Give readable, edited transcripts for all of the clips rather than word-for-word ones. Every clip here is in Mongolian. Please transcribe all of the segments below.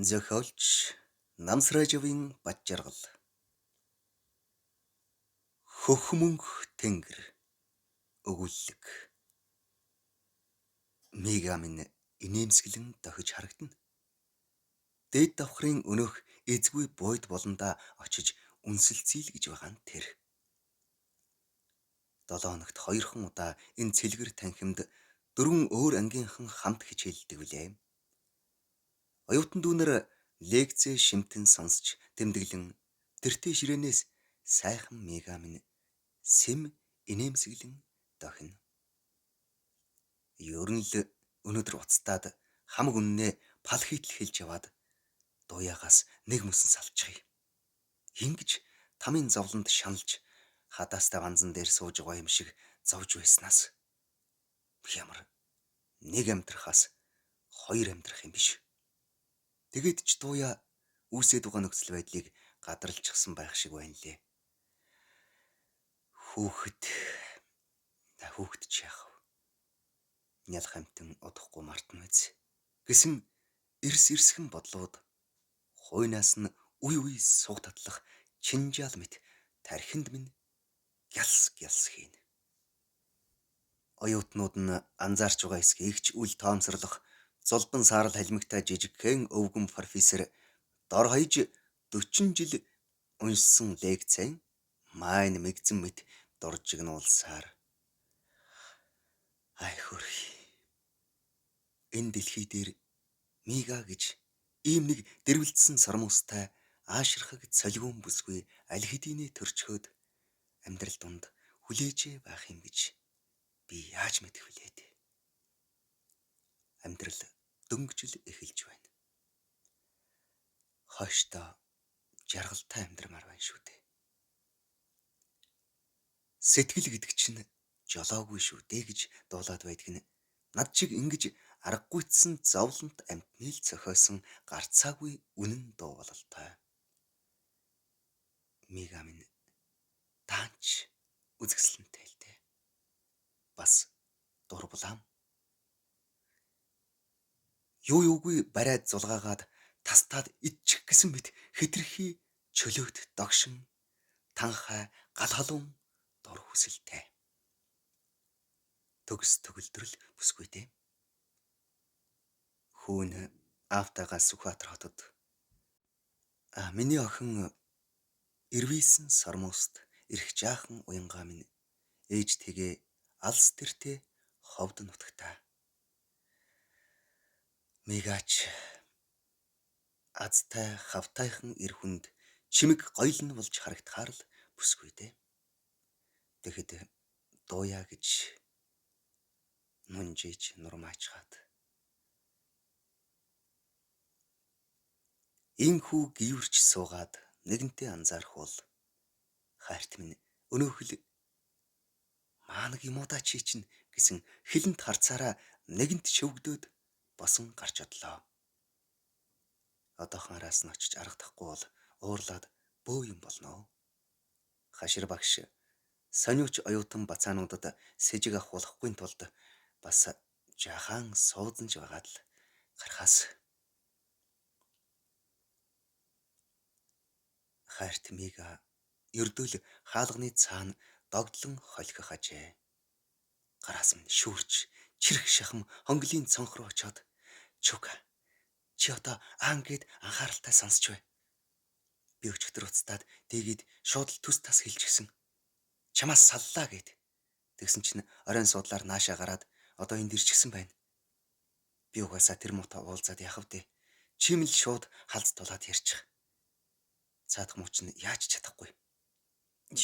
Зохиолч Намсражовын Бадчаргал. Хөхмөнх тэнгэр өгүүлэг. Мига минь инээмсэглэн дохиж харагдана. Дээд давхрын өнөөх эзгүй бууд болондоо очиж үнсэлцээл гэж байгаа нь тэр. 7 хоногт 2хан удаа энэ цэлгэр танхимд 4 өөр ангийнхан хамт хичээлдэг билээ. Оюутан дүүнэр лекцээ шимтэн сонсч тэмдэглэн тэртээ ширээнээс сайхан мига минь сэм инээмсэглэн дохино. Ер нь л өнөөдөр уцтаад хамаг үннээ пал хийтэл хэлж яваад дуяагаас нэг мөсөн салчихъя. Ингэж тамийн зовлонд шаналж хадаастай ванзан дээр сууж байгаа юм шиг зовж байснаас ямар нэг амьдрахаас хоёр амьдрах юм биш. Тэгээд ч дуяа үүсээд байгаа нөхцөл байдлыг гадарлчихсан байх шиг байна лээ. Хүүхэд ч яах вэ? Нялх амтэн удахгүй мартна биз гэсэн эрсхэн бодлоод хойнаас нь үе суг татлах чинжаал мэт тархинд минь гялс хийн. Оюутнууд нь анзаарч байгаа эсэх игч үл тоомсорлох золбон саарал халимагтай жижигхэн өвгөн профессор дор хаяж 40 жил уншсан лекцэн майн мэгзэн мэт дуржигнуулсаар энэ дэлхий дээр мига гэж ийм нэг дэрвэлдсэн сормостай аашрахаг цолигуун бүсгүй аль хэдийнэ төрчхөөд амьдрал донд хүлээжээ байх юм гэж би яаж мэдэх вүлээ дээ. Амьдрал дөнгөжл эхэлж байна. Хойштоо жаргалтай амьдрмаар байна шүү дээ. Сэтгэл гэдэг чинь жолоогүй шүү дээ гэж дуулаад байдаг нь над чиг ингэж аргагүйцсэн зовлонт амтныг цохиосон гарцаагүй үнэн дуу бололтой. Мига минь таанч үзэсгэлэнтэй л дээ. Бас дурблаам. Юугүй бариад зулгаагаад тастаад идчих гэсэн мэт хэтэрхий чөлөөт догшин танхай гал халуун дур хүсэлтэй. Төгс төгөлдрөл бүсгүй дээ. Хүүн автагаас Сүхбаатар хотод миний охин эрвийсэн сормост ирэх жаахан уянгаа минь ээжтэйгээ алс тэртээ ховд нутагтаа. Мигач азтай хавтайхан эр хүнд чимэг гоёлн болж харагдахаар л бүсгүй дээ. Тэгэхэд дууяа гэж нунжиж нурмаачгаад инхүү гівэрч суугаад нэгэнтээ анзаарах бол хайрт минь өнөөхөл маанаг юмудаа чи чинь гэсэн хилэнт харцаараа нэгэнт шөвгдөөд босон гарч одлоо. Одоохон араас нь очиж аргадахгүй бол уурлаад бөө юм болно. Хашир багш сониуч оюутан бацаануудад сэжиг ахуулахгүй тулд бас жаахан сууданж байгаад л гарахаас хайрт мига ердөөл хаалганы цаана догдлон холхих ажээ. Гараас минь шүүрч чирх шахам хонглын цонх руу очоод чука чи одоо аан гээд анхааралтай сонсч бай. Би өчигдөр уцтаад дийгээд шууд л төс тас хэлчихсэн. Чамаас саллаа гэд. Тэгсэн чинь оройн суудлаар наашаа гараад одоо энд ирчихсэн байна. Би угаасаа тэр муутай уулзаад яхав дээ. Чим л шууд халз тулаад ярьчих. Цаадах мууч нь яаж чадахгүй.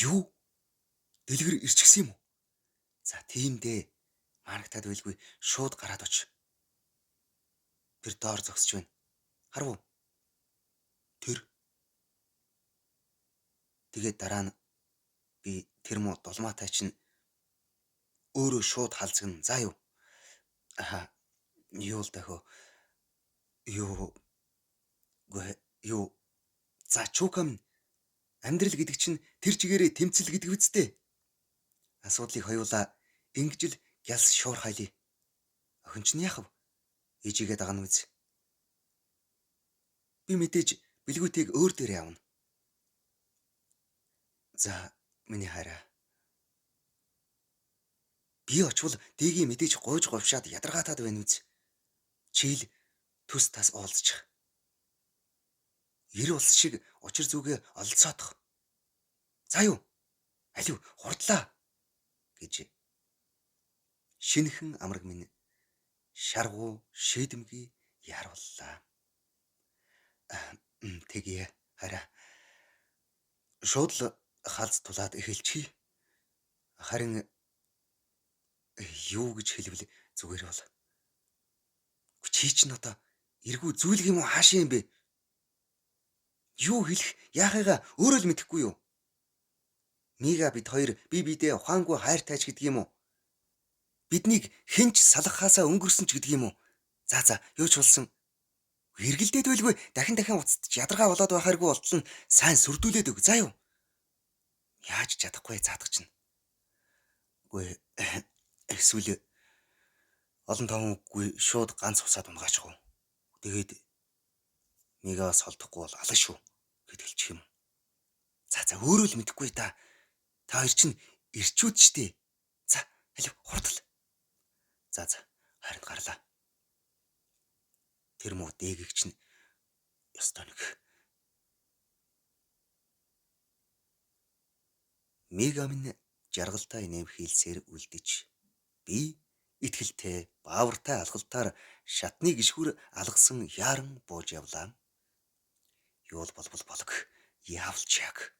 Юу? Дэлгэр ирчихсэн юм уу? За тийм дээ. Маанагтаад байлгүй шууд гараад оч. Тэр доор зогсож байна. Харав уу? Тэр. Тэгээд дараа нь би тэр муу дулмаатай чинь өөрөө шууд халзгана. За юу? Юу л дахио. Юу? За чукам амьдрал гэдэг чинь тэр чигээрээ тэмцэл гэдэг үстэй. Асуудлыг хоёулаа ингэж л гялс шуурхайлаа. Охин чинь яахав? Ээжигээ дагна үз. Би мэдээж бэлгүүтийг өөр дээр явна. За миний хараа. Би очвол дэгийг мэдээж гуйж говшаад ядаргаатаад байна үз. Чийл төс тас уулзчих. Ир улс шиг учир зүгээ ололцоодох. За юу? Алив хурдлаа гэж шинэхэн амраг минь шаргуу шийдэмгий яарууллаа. Тэгээ хараа. Шууд л халз тулаад эхэлчихье. Харин юу гэж хэлвэл зүгээр бол. Чи чинь одоо эргүү зүйлх юм уу хаашаа юм бэ? Юу хэлэх яахыгаа өөрөө л мэдэхгүй юу? Мига бид хоёр бие биедээ ухаангүй хайртайч гэдэг юм уу? Биднийг хинч салгахаасаа өнгөрсөн ч гэдэг юм уу? За юу ч болсон. Хэргэлдээд байлгүй дахин уцтж ядаргаа болоод байхааргүй болтол нь сайн сүрдүүлээд өг. За юу? Яаж чадахгүй заадах чинь. Үгүй эсвэл олон томгүй шууд ганц усаад унгаачих уу. Тэгээд мигаас холдохгүй бол алан шүү гэд хэлчих юм. За өөрөө л мэдэхгүй та. Та хоёр чинь ирчүүд штэ. За алив хурдл. За харин гарлаа. Тэр муу дээгч чинь ёстой нэг. Мига минь жаргалтай нэмхийлсээр үлдэж би итгэлтэй баавартай алхалтаар шатны гიშгүр алгасан яаран бууж явлаа. Юул болбол болог яавлчааг.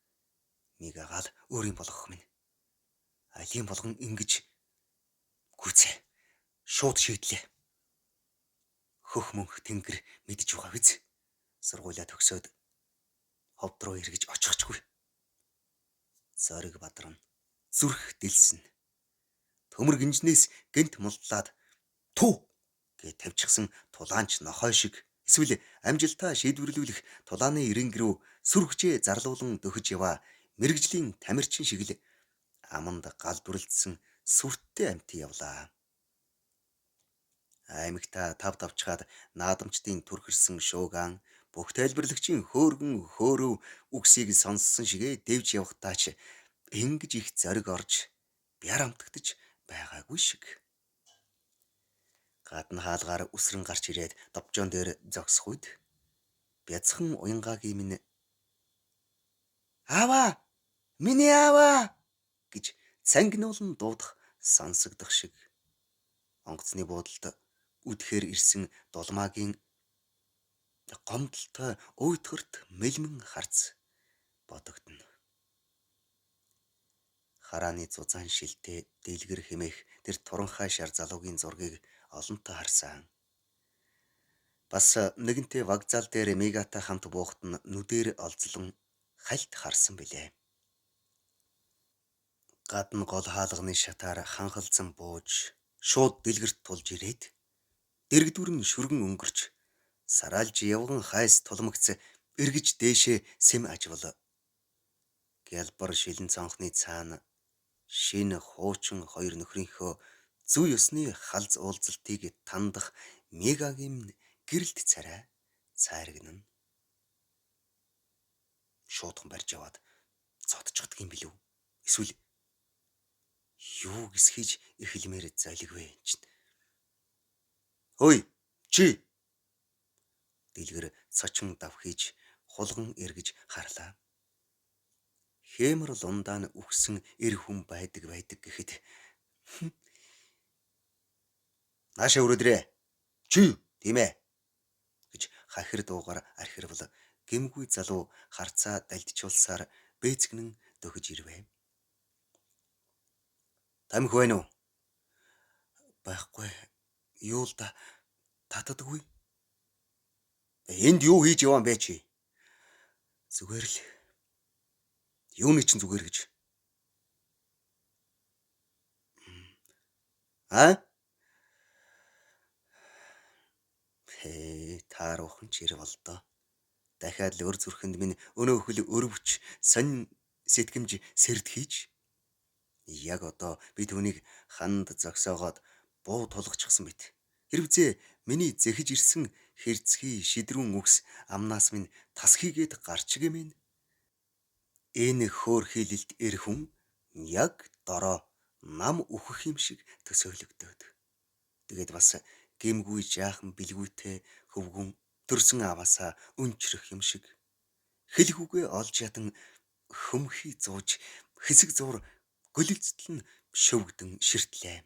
Мигагаал өөрийн болгох минь. Алийн болгон ингэж гүцээ. Шууд шийдлээ. Хөх мөнх тэнгэр мэдж байгаа биз. Сургуулаа төгсөөд ховд руу эргэж очихчгүй. Зориг бадран зүрх дэлсэн. Төмөр гинжнээс гэнт мулдлаад туу гэж тавьчихсан тулаанч нохой шиг эсвэл амжилтаа шийдвэрлүүлэх тулааны ирэнг рүү сүрхжээ зарлуулан дөхөж яваа мэрэгжлийн тамирчин шиг л аманд гал дүрлцсэн сүрттэй амт явлаа. Аймагта тав давчгаад наадамчдын түрхэрсэн шуугаан бүх тайлбарлагчийн хөөргөн хөөрөв үгсийг сонссон шигээ дэвж явахтаа ч ингэж их зориг орж бяр амтгдаж байгаагүй шиг. Гадна хаалгаар үсрэн гарч ирээд довжоон дээр зогсох үед бяцхан уянгагийн минь "Аава! Миний аава!" гэж цангинуулан дуудах сонсогдох шиг. Онгоцны буудалд үдэхээр ирсэн дулмаагийн гомдолтой уйтгарт мэлмэн харц бодогдно. Харааны зузаан шилтээ дэлгэр хэмээх тэр туранхай шар залуугийн зургийг олонтой харсан. Бас нэгэнтээ вокзал дээр мегатай хамт буухт нь нүдээр олзлон хальт харсан билээ. Гадна гол хаалганы шатаар ханхалзан бууж шууд дэлгэрт тулж ирээд дэрэгдүрэн шүргэн өнгөрч сараалж явган хайс тулмагц эргэж дээшээ сэм ажвал гялбар шилэн цонхны цаана шинэ хуучин хоёр нөхрийнхөө зүй ёсны халз уулзалтыг тандах мегагийн гэрэлт царай цайрагнана. Шуудхан барьж яваад цодчихдаг юм билүү? Эсвэл юу гисхийж эхлэмээр залгивэ энэ чинь. Хөөе чи дэлгэр цочин давхиж хулган эргэж харлаа. Хэмэр лундаа нь үхсэн эр хүн байдаг гэхэд наашаа өрөөдрээ чи тийм ээ гэж хахир дуугаар архирвал гэмгүй залуу харцаа дальдчулсаар бэцгнэн дөхөж ирвэ. Тамхи байна уу? Байхгүй. Юу л да татдаггүй. Энд юу хийж яваан бэ чи? Зүгээр л. Юуны чинь зүгээр гэж. Тааруухан чир болдоо. Дахиад л өр зүрхэнд минь өнөө хөл өрөвч сонин сэтгэмж сэрд хийж. Яг одоо би түүнийг ханд зогсоогоод буу тулгачихсан бит. Хэрвзээ миний зэхиж ирсэн хэрцгий шидрүүн үгс амнаас минь тасхийгээд гарч гэмэн. Энэ хөөр хийлэлт эр хүн яг дороо нам үхэх юм шиг төсөөлөгдөөд. Тэгээд бас гэмгүй жаахан бэлгүүтэй хөвгүн төрсөн аваасаа өнчрөх юм шиг хэлхүүгээ олж ядан хөмхий зууж хэсэг зур гөлөлцтөл нь шөвгдөн ширтлээ.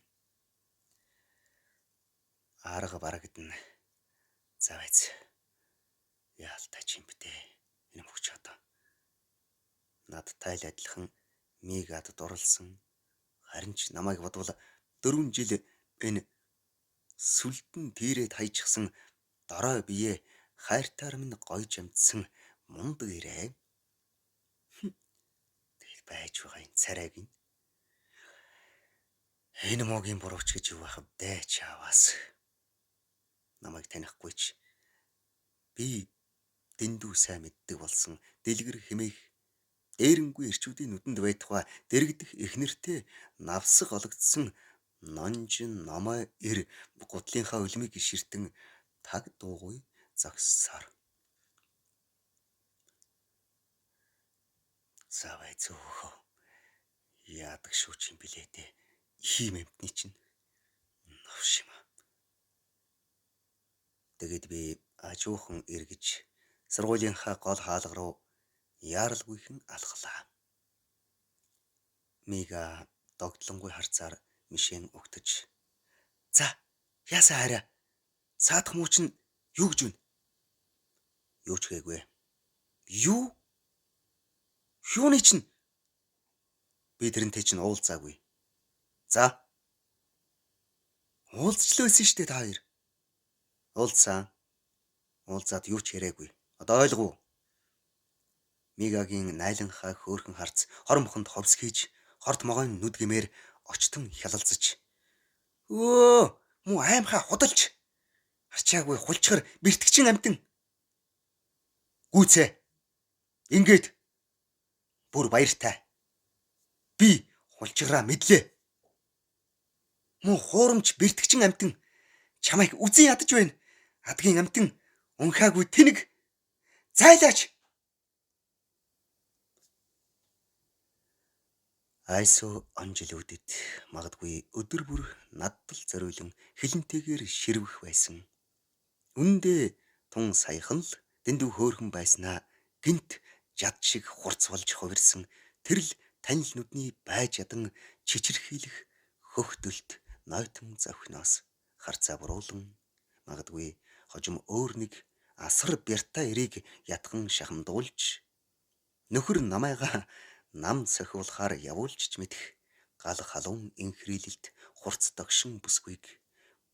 Арга барагдана. За байц. Яалтай ч юм бтэ. Энэ мөхч одоо. Надтай л адилхан мигад дурлсан. Харин ч намайг бодвол 4 жил энэ сүлдэн тийрээд хайчихсан дорой бие хайртаар минь гойж амтсан мундаг ирээ. Тэгэл байж байгаа энэ царайг нь. Энэ могийн бурууч гэж юу байх вэ чааваас. Намайг танихгүй ч би дэндүү сайн мэддэг болсон дэлгэр хэмээх дээрэнгүй ирчүүдийн нүдэнд байтугай дэрэгдэх эхнэртэй навсаг олгдсон нонжин номой ир гутлынхаа үлмийг ширтэн таг дуугүй зогссоор. Савай зөөхөө. Яадаг шүү чи юм билээ дээ. Ийм амтны чинь новш юм. Тэгэд би ажуухан эргэж сургуулийнхаа гол хаалга руу яаралгүйхэн алхлаа. Мига догтлонгүй харцаар мишэн өгтөж. За, яасаа хараа. Саадах муу чинь юу гэж вэ? Юу ч гээгүй. Юу? Юуны чинь? Би тэрнтэй чинь уулзаагүй. За. Уулзчлаа байсан штэ та хоёр. Уулзсан. Уулзаад юу ч яриаггүй. Одоо ойлгов уу? Мигагийн найланхаа хөөрхөн харц хормохонд ховс хийж хорт могойн нүд гэмээр очтон хялалцаж. Өө, муу аймхаа худалч. Арчаагүй хулчгар бэртгчин амтэн. Гүйцээ. Ингээд бүр баяртай. Би хулчгараа мэдлээ. Муу хуурамч бэртгчин амтэн чамайг үзэн ядаж байна. Адгийн амтэн унхаагүй тэнэг. Зайлаач. Айсуу онжилүүдэд магадгүй өдөр бүр наддал зориулан хилэнтэйгээр ширвэх байсан. Үндэ тун саяхан л дэндүү хөөрхөн байснаа гинт жад шиг хурцвалж хувирсан тэрл танил нүдний байж ядан чичирхийлэх хөхтөлт нойтон зовхноос харцаа буруулан магадгүй хожим өөр нэг асар бяртаа эрийг ятган шахамдуулж нөхөр намайга нам сохиулахаар явуулж мэдэх гал халуун инхрийлэлт хурц догшин бүсгүйг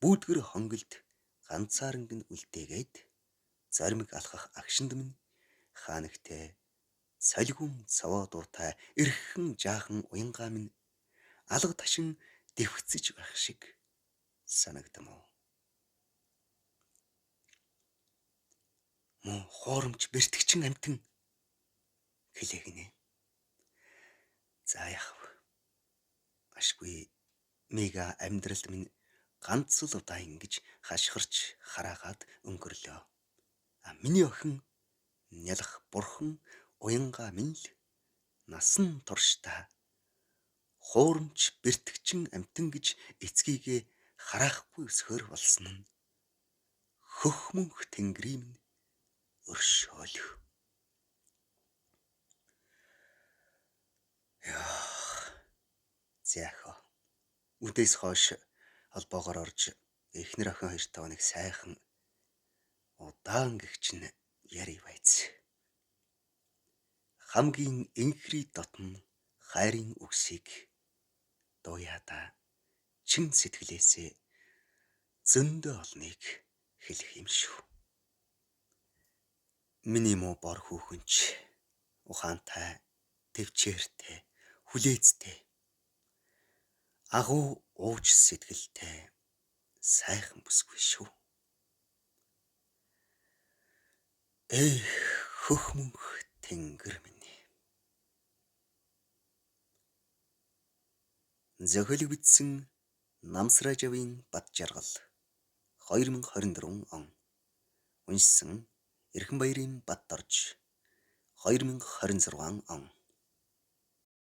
бүүдгэр хонголд ганцаарнг нь үлдээгээд зоримог алхах агшинд минь хаанагтай солигун цаваа дуутай эрхэн жаахан уянгаа минь алга ташин дэвхцэж байх шиг санагдам уу. Муу хуурамч бэртгчин амтэн хэлээгнэ. За яах вэ? Ашгүй мига амьдралд минь ганц л удаа ингэж хашгирч хараагаад өнгөрлөө. Миний охин нялх бурхан уянгаа минь л насан туршдаа хуурамч бэртгчин амтэн гэж эцгийгээ хараахгүй өсгөр болсон нь хөх мөнх тэнгэрийн өршөөлөх. Зяхо. Үдээс хойш холбоогоор орж эхнэр охин хоёртойгоо нэг сайхан удаан гихч нь яри байц. Хамгийн инхри дотн хайрын үгсийг дуяада чин сэтгэлээсээ зөндөө олныг хэлэх юм шүү. Миний муу бор хүүхэнч ухаантай, төвчээртэй, хүлээцтэй, агуу ууч сэтгэлтэй сайхан бүсгүй шүү. Хөх мөнх тэнгэр минь. Зохиолыг бичсэн Намсражавын Бат жаргал 2024 он уншсан Эрхэнбаярын Бат орж 2026 он.